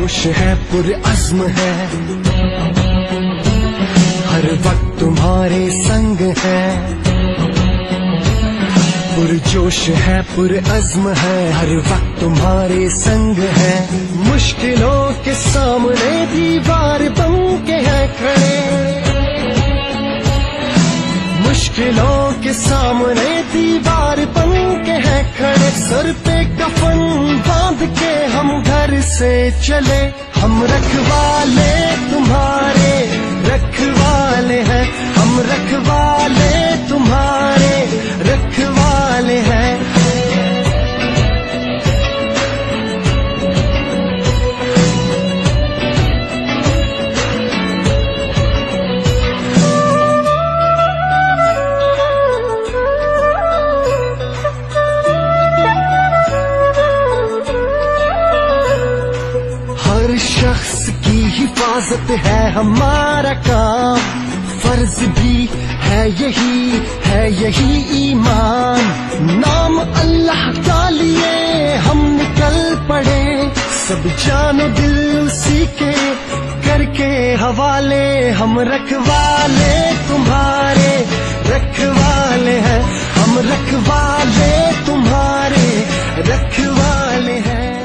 पुरजोश है पुरअज़्म है, हर वक्त तुम्हारे संग है। पुरजोश है पुरअज़्म है, हर वक्त तुम्हारे संग है। मुश्किलों के सामने दीवार बन के है खड़े, मुश्किलों के सामने दीवार बन के है खड़े। सर पे कफन बांध के हम घर से चले, हम रखवाले तुम्हारे रखवाले हैं, हम रखवाले तुम्हारे रखवाले हैं। हर शख्स की हिफाजत है हमारा काम, फर्ज भी है यही ईमान। नाम अल्लाह का लिए हम निकल पड़े, सब जानो दिल उसी के करके हवाले। हम रखवाले तुम्हारे रखवाले हैं, हम रखवाले तुम्हारे रखवाले हैं।